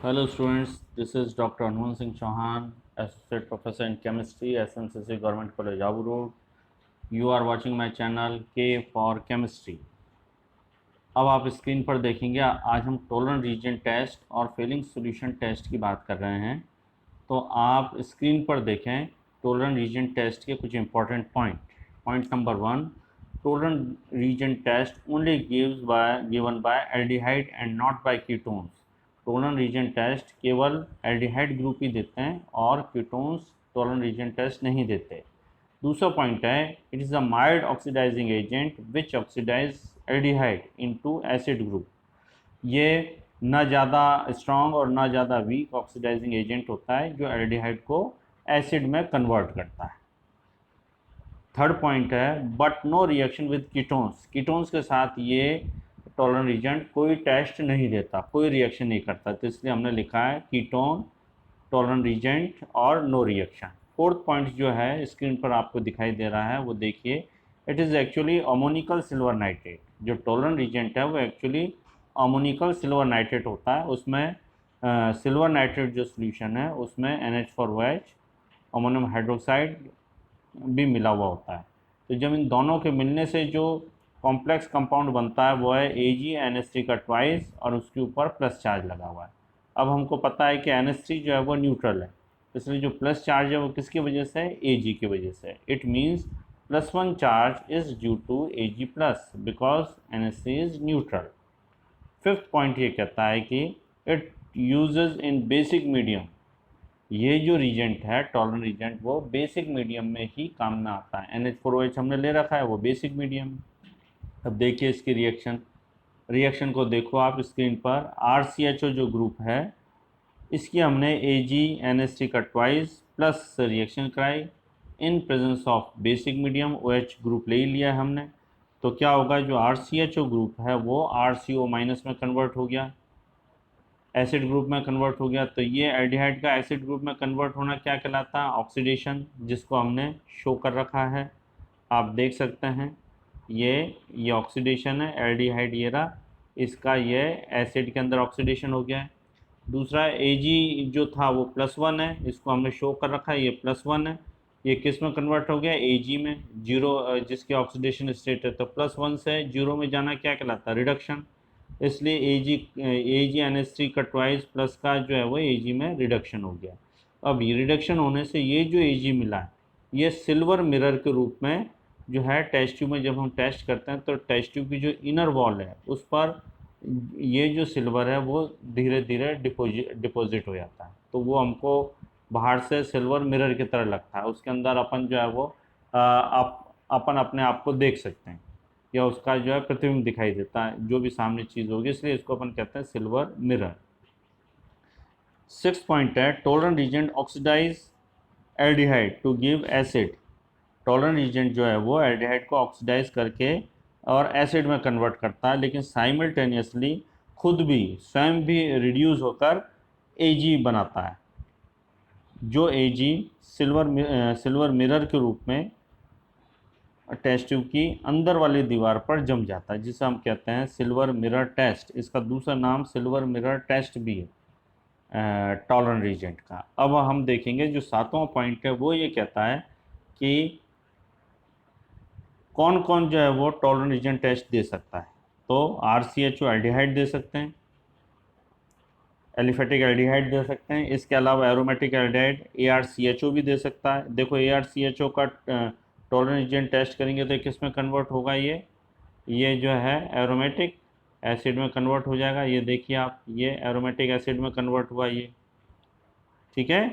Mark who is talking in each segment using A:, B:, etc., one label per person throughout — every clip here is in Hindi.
A: Hello students, this is Dr. Anmol Singh Chauhan, Associate Professor in Chemistry, SNCC Government College, Abu Road. You are watching my channel K for Chemistry. अब आप स्क्रीन पर देखेंगे आज हम टोलरेंस रीजन टेस्ट और फेलिंग सॉल्यूशन टेस्ट की बात कर रहे हैं। तो आप स्क्रीन पर देखें टोलरेंस रीजन टेस्ट के कुछ important point. Point number 1, Tollens reagent test only given by aldehyde and not by ketones. Tollens reagent test केवल एल्डिहाइड ग्रुप ही देते हैं और कीटोन्स टोलरेंस रीजन टेस्ट नहीं देते। दूसरा पॉइंट है it is a mild oxidising agent which oxidise aldehyde into acid group. ये ना ज़्यादा स्ट्रॉन्ग और ना ज़्यादा वीक ऑक्सीडाइजिंग एजेंट होता है जो एल्डिहाइड को एसिड में कन्वर्ट करता है। थर्ड पॉइंट है but no reaction with ketones. Ketones के साथ ये टोलरेंस रीजन कोई टेस्ट नहीं देता, कोई रिएक्शन नहीं करता, तो इसलिए हमने लिखा है कीटोन टोलरेंस रीजेंट और नो रिएक्शन। फोर्थ पॉइंट जो है स्क्रीन पर आपको दिखाई दे रहा है वो देखिए, it is actually ammoniacal silver nitrate. जो टोलरेंस रीजेंट है वो एक्चुअली अमोनिकल सिल्वर नाइट्रेट होता है। उसमें सिल्वर नाइट्रेट जो सोल्यूशन है उसमें NH4OH अमोनियम हाइड्रोक्साइड भी मिला हुआ होता है। तो जब इन दोनों के मिलने से जो कॉम्प्लेक्स कंपाउंड बनता है वो है AgNH3 का ट्वाइस और उसके ऊपर प्लस चार्ज लगा हुआ है। अब हमको पता है कि NH3 जो है वो न्यूट्रल है, इसलिए जो प्लस चार्ज है वो किसकी वजह से है? Ag की वजह से। It means +1 charge is due to Ag plus because NH3 is neutral. Fifth point ये कहता है कि it uses in basic medium. ये जो रीजेंट है टॉलरेंस रीजेंट वो बेसिक मीडियम में ही काम में आता है। NH4OH हमने ले रखा है वो बेसिक मीडियम। अब देखिए इसकी रिएक्शन को देखो आप स्क्रीन पर। RCHO जो ग्रुप है इसकी हमने AgNH3 का ट्वाइस प्लस रिएक्शन कराई in presence of basic medium. OH group ले ही लिया है हमने, तो क्या होगा जो RCHO ग्रुप है वो RCO माइनस में कन्वर्ट हो गया, एसिड ग्रुप में कन्वर्ट हो गया। तो ये एल्डिहाइड का एसिड ग्रुप में कन्वर्ट होना क्या कहलाता है? ऑक्सीडेशन, जिसको हमने शो कर रखा है, आप देख सकते हैं। ये ऑक्सीडेशन है, एल्डिहाइड ये रहा, इसका ये एसिड के अंदर ऑक्सीडेशन हो गया है। दूसरा Ag जो था वो +1 है, इसको हमने शो कर रखा है, ये +1 है। ये किस में कन्वर्ट हो गया? Ag में। जीरो जिसकी ऑक्सीडेशन स्टेट है, तो +1 से जीरो में जाना क्या कहलाता है? रिडक्शन। इसलिए AgNH3 का ट्वाइस प्लस का जो है वो Ag में रिडक्शन हो गया। अब ये रिडक्शन होने से ये जो Ag मिला है ये सिल्वर मिरर के रूप में जो है टेस्ट ट्यूब में जब हम टेस्ट करते हैं तो टेस्ट ट्यूब की जो इनर वॉल है उस पर ये जो सिल्वर है वो धीरे धीरे डिपॉजिट हो जाता है। तो वो हमको बाहर से सिल्वर मिरर की तरह लगता है, उसके अंदर अपन जो है वो अपन अपने आप को देख सकते हैं या उसका जो है प्रतिबिंब दिखाई देता है जो भी सामने चीज़ होगी, इसलिए इसको अपन कहते हैं सिल्वर मिरर। सिक्स पॉइंट है Tollens reagent oxidise aldehyde to give acid. Tollens reagent जो है वो एल्डिहाइड को ऑक्सीडाइज करके और एसिड में कन्वर्ट करता है, लेकिन साइमल्टेनियसली खुद भी स्वयं भी रिड्यूस होकर Ag बनाता है। जो Ag सिल्वर मिरर के रूप में टेस्ट ट्यूब की अंदर वाली दीवार पर जम जाता है, जिसे हम कहते हैं सिल्वर मिरर टेस्ट। इसका दूसरा नाम सिल्वर मिरर टेस्ट भी है टॉलरेंस रीजेंट का। अब हम देखेंगे जो सातवां पॉइंट है वो ये कहता है कि कौन कौन जो है वो टॉलरेंस रीजेंट टेस्ट दे सकता है। तो RCHO एल्डिहाइड दे सकते हैं, एलिफेटिक एल्डिहाइड दे सकते हैं, इसके अलावा एरोमेटिक एल्डिहाइड ARCHO भी दे सकता है। देखो ARCHO का टॉलरेंस रीजन टेस्ट करेंगे तो किस में कन्वर्ट होगा? ये जो है एरोमेटिक एसिड में कन्वर्ट हो जाएगा। ये देखिए आप, ये एरोमेटिक एसिड में कन्वर्ट हुआ ये, ठीक है।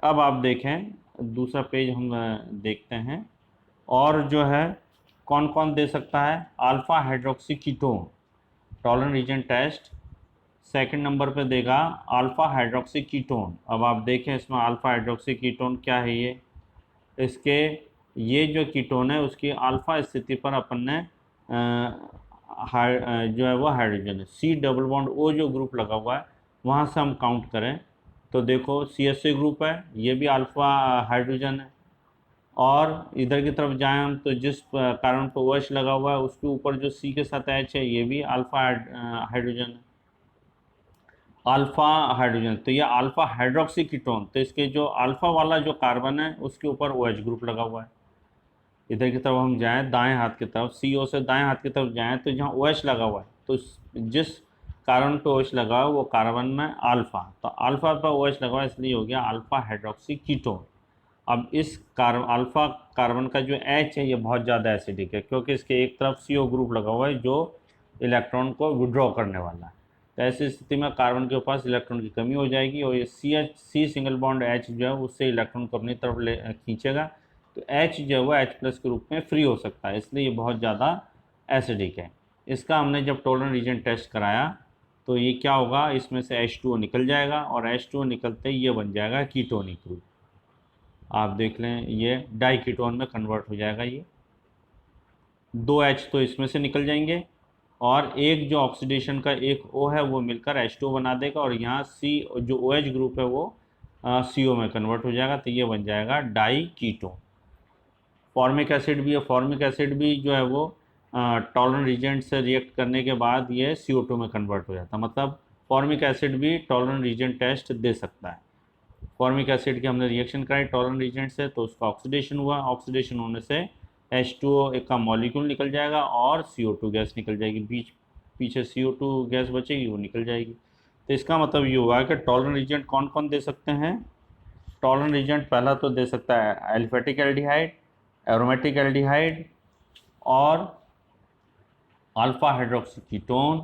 A: अब आप देखें दूसरा पेज हम देखते हैं और जो है कौन कौन दे सकता है। Alpha hydroxy ketone Tollens reagent test second number पे देगा अल्फा हाइड्रोक्सी कीटोन। अब आप देखें इसमें अल्फा हाइड्रोक्सी कीटोन क्या है ये, इसके ये जो कीटोन है उसकी अल्फा स्थिति पर अपन ने जो है वो हाइड्रोजन है, C डबल बॉन्ड O जो ग्रुप लगा हुआ है वहाँ से हम काउंट करें तो देखो CH3 ग्रुप है, ये भी अल्फा हाइड्रोजन है। और इधर की तरफ जाएं हम तो जिस कार्बन पर OH लगा हुआ है उसके ऊपर जो C के साथ H है ये भी अल्फा हाइड्रोजन है। अल्फा हाइड्रोजन, तो ये अल्फा हाइड्रोक्सी कीटोन, तो इसके जो अल्फा वाला जो कार्बन है उसके ऊपर OH ग्रुप लगा हुआ है। इधर की तरफ हम जाएं दाएं हाथ की तरफ, CO से दाएं हाथ की तरफ जाएं तो जहाँ OH लगा हुआ है, तो जिस कार्बन पे OH लगा हुआ है वो कार्बन में अल्फा, तो अल्फा पर OH लगा हुआ है इसलिए हो गया अल्फा हाइड्रोक्सी कीटोन। अब इस अल्फा कार्बन का जो H है ये बहुत ज़्यादा एसिडिक है, क्योंकि इसके एक तरफ CO ग्रुप लगा हुआ है जो इलेक्ट्रॉन को विड्रॉ करने वाला है। तो ऐसी स्थिति में कार्बन के पास इलेक्ट्रॉन की कमी हो जाएगी और ये सी सिंगल बॉन्ड H जो है उससे इलेक्ट्रॉन को अपनी तरफ ले खींचेगा, तो H जो है वो H+ के रूप में फ्री हो सकता है, इसलिए ये बहुत ज़्यादा एसिडिक है। इसका हमने जब टॉलरेंट रीजन टेस्ट कराया तो ये क्या होगा, इसमें से H2O निकल जाएगा और H2O निकलते ही ये बन जाएगा कीटोनिक ग्रुप। आप देख लें ये डाई कीटोन में कन्वर्ट हो जाएगा, ये 2H तो इसमें से निकल जाएंगे और एक जो ऑक्सीडेशन का एक O है वो मिलकर H2O बना देगा और यहाँ C जो OH ग्रुप है वो CO में कन्वर्ट हो जाएगा, तो ये बन जाएगा डाई कीटोन। फॉर्मिक एसिड भी है, फॉर्मिक एसिड भी जो है वो टॉलरेंट रीजेंट से रिएक्ट करने के बाद ये CO2 में कन्वर्ट हो जाता है, मतलब फॉर्मिक एसिड भी टॉलरेंट रीजेंट टेस्ट दे सकता है। फॉर्मिक एसिड की हमने रिएक्शन कराई टॉलरेंट रीजेंट से, तो उसका ऑक्सीडेशन हुआ, ऑक्सीडेशन होने से H2O एक का मॉलिक्यूल निकल जाएगा और CO2 गैस निकल जाएगी, पीछे CO2 गैस बचेगी वो निकल जाएगी। तो इसका मतलब ये हुआ कि टॉलरेंट रीजेंट कौन कौन दे सकते हैं। टॉलरेंट रीजेंट पहला तो दे सकता है एल्फेटिक एल्डिहाइड, एरोमेटिक एल्डिहाइड और अल्फा हाइड्रोक्सी कीटोन,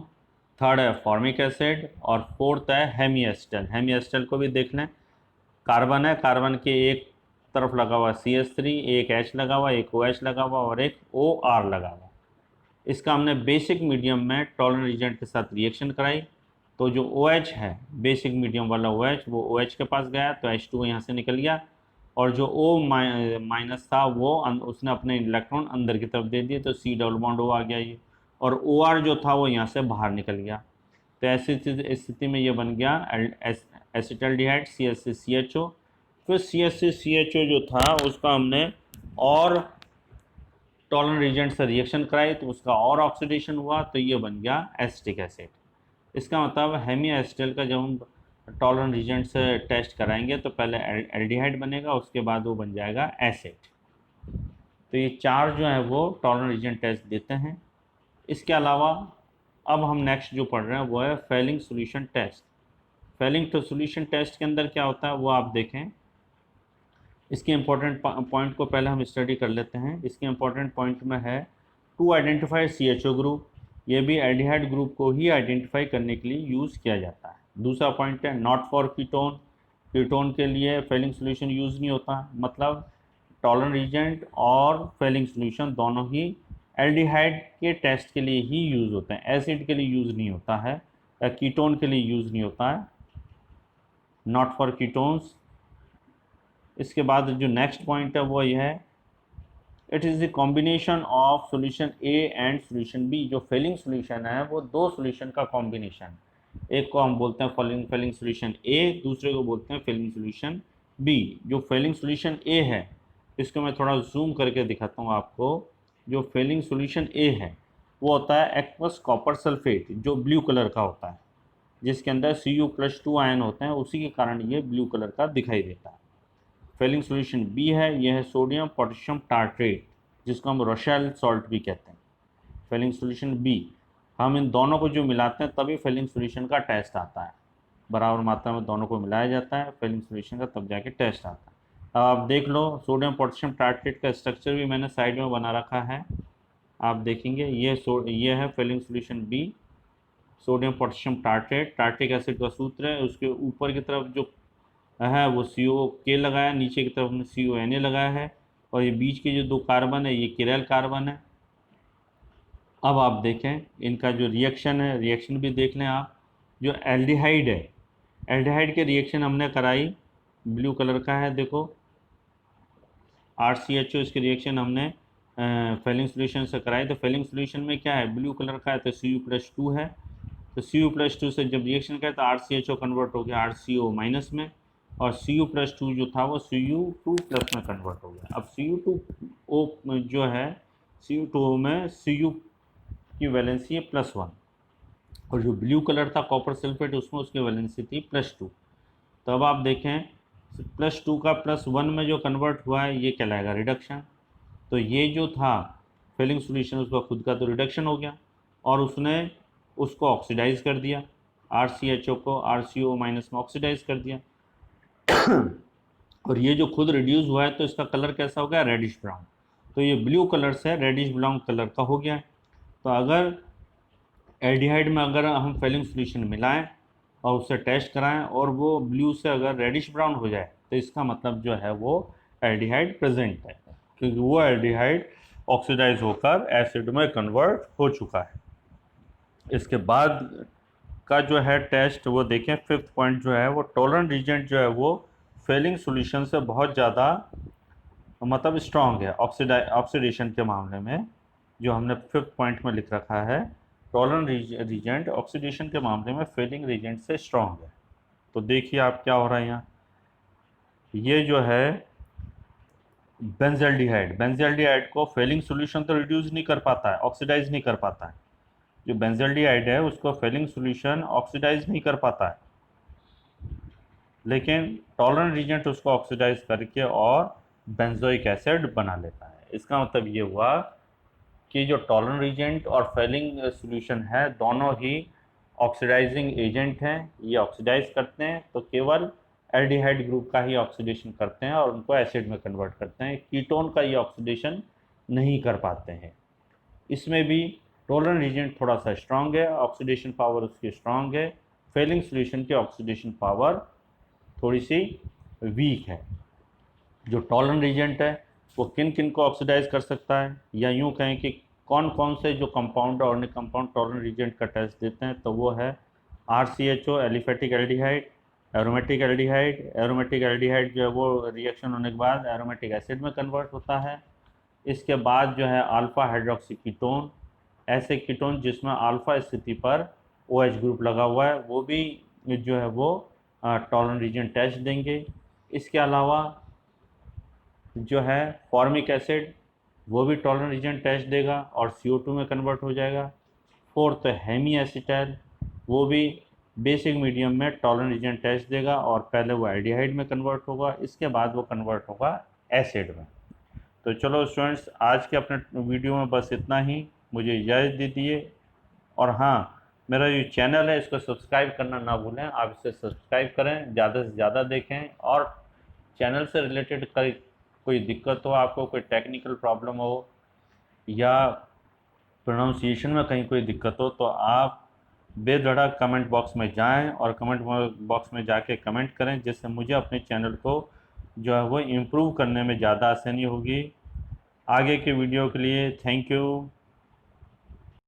A: थर्ड है फॉर्मिक एसिड और फोर्थ है हेमी एस्टर। हेमी एस्टर को भी देख लें, कार्बन है, कार्बन के एक तरफ लगा हुआ CH3, एक H लगा हुआ, एक OH लगा हुआ और एक OR लगा हुआ। इसका हमने बेसिक मीडियम में टॉलरेंट रीजेंट के साथ रिएक्शन कराई, तो जो OH है बेसिक मीडियम वाला OH वो OH के पास गया तो H2O यहाँ से निकल गया और जो O- था वो उसने अपने इलेक्ट्रॉन अंदर की तरफ दे दिए तो C डबल बॉन्ड O आ गया ये, और OR जो था वो यहाँ से बाहर निकल गया। तो ऐसी स्थिति में ये बन गया एसिटल्डिहाइड CH3CHO। फिर CH3CHO जो था उसका हमने और टॉलरेंट रीजेंट से रिएक्शन कराई तो उसका और ऑक्सीडेशन हुआ तो ये बन गया एसिटिक एसिड। इसका मतलब हेमी एसिटल का जब हम टॉलरेंट रीजेंट से टेस्ट कराएंगे तो पहले एल्डिहाइड बनेगा, उसके बाद वो बन जाएगा एसिड। तो ये चार जो है वो टॉलरेंट रीजेंट टेस्ट देते हैं। इसके अलावा अब हम नेक्स्ट जो पढ़ रहे हैं वो है फेलिंग सॉल्यूशन टेस्ट। फेलिंग तो सॉल्यूशन टेस्ट के अंदर क्या होता है वो आप देखें। इसके इम्पोर्टेंट पॉइंट को पहले हम स्टडी कर लेते हैं। इसके इम्पोर्टेंट पॉइंट में है टू आइडेंटिफाई CHO ग्रुप, ये भी एल्डिहाइड ग्रुप को ही आइडेंटिफाई करने के लिए यूज़ किया जाता है। दूसरा पॉइंट है नॉट फॉर कीटोन, कीटोन के लिए फेलिंग सॉल्यूशन यूज़ नहीं होता, मतलब टॉलरेंट रीजेंट और फेलिंग सॉल्यूशन दोनों ही एल्डिहाइड के टेस्ट के लिए ही यूज़ होते हैं, एसिड के लिए यूज़ नहीं होता है या कीटोन के लिए यूज़ नहीं होता है, नॉट फॉर कीटोन्स। इसके बाद जो नेक्स्ट पॉइंट है वो ये है it is the combination of solution A and solution B। जो फेलिंग सॉल्यूशन है वो दो सॉल्यूशन का कॉम्बिनेशन, एक को हम बोलते हैं फेलिंग सॉल्यूशन A, दूसरे को बोलते हैं फेलिंग सॉल्यूशन B। जो फेलिंग सॉल्यूशन A है इसको मैं थोड़ा जूम करके दिखाता हूँ आपको। जो फेलिंग सॉल्यूशन A है वो होता है एक्वस कॉपर सल्फेट जो ब्लू कलर का होता है, जिसके अंदर Cu+2 आयन होते हैं, उसी के कारण ये ब्लू कलर का दिखाई देता है। फेलिंग सॉल्यूशन B है, यह है सोडियम पोटेशियम टार्ट्रेट जिसको हम रोशेल सॉल्ट भी कहते हैं। फेलिंग सॉल्यूशन B, हम इन दोनों को जो मिलाते हैं तभी फेलिंग सॉल्यूशन का टेस्ट आता है, बराबर मात्रा में दोनों को मिलाया जाता है फेलिंग सॉल्यूशन का, तब जाके टेस्ट आता है। अब आप देख लो सोडियम पोटेशियम टार्ट्रेट का स्ट्रक्चर भी मैंने साइड में बना रखा है, आप देखेंगे ये है Fehling solution B, sodium potassium tartrate, tartaric acid का सूत्र है, उसके ऊपर की तरफ जो है वो COK लगाया, नीचे की तरफ में CONA लगाया है और ये बीच के जो दो कार्बन है ये किरैल कार्बन है। अब आप देखें इनका जो रिएक्शन है, रिएक्शन भी देख लें आप। जो एल्डिहाइड है, एल्डिहाइड के रिएक्शन हमने कराई, ब्लू कलर का है देखो RCHO, इसके रिएक्शन हमने फेलिंग सॉल्यूशन से कराई। तो फेलिंग सॉल्यूशन में क्या है, ब्लू कलर का है तो Cu+2 है, तो Cu+2 से जब रिएक्शन करें तो RCHO कन्वर्ट हो गया RCO- में और Cu+2 जो था वो Cu2+ में कन्वर्ट हो गया। अब Cu2O जो है Cu2O में Cu की वैलेंसी है +1 और जो ब्लू कलर था कॉपर सल्फेट उसमें उसकी वैलेंसी थी +2। तो अब आप देखें +2 का +1 में जो कन्वर्ट हुआ है ये कहलाएगा रिडक्शन। तो ये जो था फेलिंग सॉल्यूशन उसका खुद का तो रिडक्शन हो गया और उसने उसको ऑक्सीडाइज कर दिया, RCHO को RCO- में ऑक्सीडाइज कर दिया और ये जो खुद रिड्यूस हुआ है तो इसका कलर कैसा हो गया, रेडिश ब्राउन। तो ये ब्लू कलर से रेडिश ब्राउन कलर का हो गया है। तो अगर एल्डिहाइड में अगर हम फेलिंग सॉल्यूशन मिलाएं और उससे टेस्ट कराएं और वो ब्लू से अगर रेडिश ब्राउन हो जाए तो इसका मतलब जो है वो एल्डिहाइड प्रेजेंट है, क्योंकि वो एल्डिहाइड ऑक्सीडाइज होकर एसिड में कन्वर्ट हो चुका है। इसके बाद का जो है टेस्ट वो देखें, 5th पॉइंट जो है वो टॉलरेंट रीजेंट जो है वो फेलिंग सॉल्यूशन से बहुत ज़्यादा मतलब स्ट्रांग है ऑक्सीडेशन के मामले में। जो हमने 5th पॉइंट में लिख रखा है, टॉलरेंट रीजेंट ऑक्सीडेशन के मामले में फेलिंग रीजेंट से स्ट्रांग है। तो देखिए आप क्या हो रहा है यहाँ, ये जो है बेंजल्डिहाइड को फेलिंग सॉल्यूशन तो रिड्यूस नहीं कर पाता है, ऑक्सीडाइज नहीं कर पाता है। जो बेंजल्डिहाइड है उसको फेलिंग सॉल्यूशन ऑक्सीडाइज नहीं कर पाता है, लेकिन टॉलरेंट रीजेंट उसको ऑक्सीडाइज करके और बेंजोइक एसिड बना लेता है। इसका मतलब ये हुआ कि जो टॉलरेंट रीजेंट और फेलिंग सॉल्यूशन है दोनों ही ऑक्सीडाइजिंग एजेंट हैं, ये ऑक्सीडाइज करते हैं तो केवल एल्डिहाइड ग्रुप का ही ऑक्सीडेशन करते हैं और उनको एसिड में कन्वर्ट करते हैं, कीटोन का ये ऑक्सीडेशन नहीं कर पाते हैं। इसमें भी टॉलरेंट रीजेंट थोड़ा सा स्ट्रांग है, ऑक्सीडेशन पावर उसकी स्ट्रांग है, फेलिंग सॉल्यूशन की ऑक्सीडेशन पावर थोड़ी सी वीक है। जो टॉलरेंट रीजेंट है वो किन किन को ऑक्सीडाइज कर सकता है, या यूँ कहें कि कौन कौन से जो कंपाउंड और ऑर्गेनिक कंपाउंड टॉलरेंट रीजेंट का टेस्ट देते हैं, तो वो है RCHO aliphatic aldehyde, aromatic aldehyde. Aromatic aldehyde जो है वो रिएक्शन होने के बाद एरोमेटिक एसिड में कन्वर्ट होता है। इसके बाद जो है अल्फा हाइड्रोक्सी कीटोन, ऐसे कीटोन जिसमें अल्फा स्थिति पर OH ग्रुप लगा हुआ है वो भी जो है वो टॉलरेंट रीजेंट टेस्ट देंगे। इसके अलावा जो है फॉर्मिक एसिड वो भी टॉलरेंट रीजेंट टेस्ट देगा और CO2 में कन्वर्ट हो जाएगा। 4th हेमी एसिटाइल वो भी बेसिक मीडियम में टॉलरेंट रीजेंट टेस्ट देगा और पहले वो एल्डिहाइड में कन्वर्ट होगा, इसके बाद वो कन्वर्ट होगा एसिड में। तो चलो स्टूडेंट्स, आज के अपने वीडियो में बस इतना ही, मुझे इजाज़त दीजिए। और हाँ, मेरा जो चैनल है इसको सब्सक्राइब करना ना भूलें, आप इसे सब्सक्राइब करें, ज़्यादा से ज़्यादा देखें। और चैनल से रिलेटेड कोई दिक्कत हो, आपको कोई टेक्निकल प्रॉब्लम हो या प्रोनाउंसिएशन में कहीं कोई दिक्कत हो, तो आप बेधड़क कमेंट बॉक्स में जाएं और कमेंट बॉक्स में जाके कमेंट करें, जिससे मुझे अपने चैनल को जो है वो इम्प्रूव करने में ज़्यादा आसानी होगी। आगे के वीडियो के लिए थैंक यू।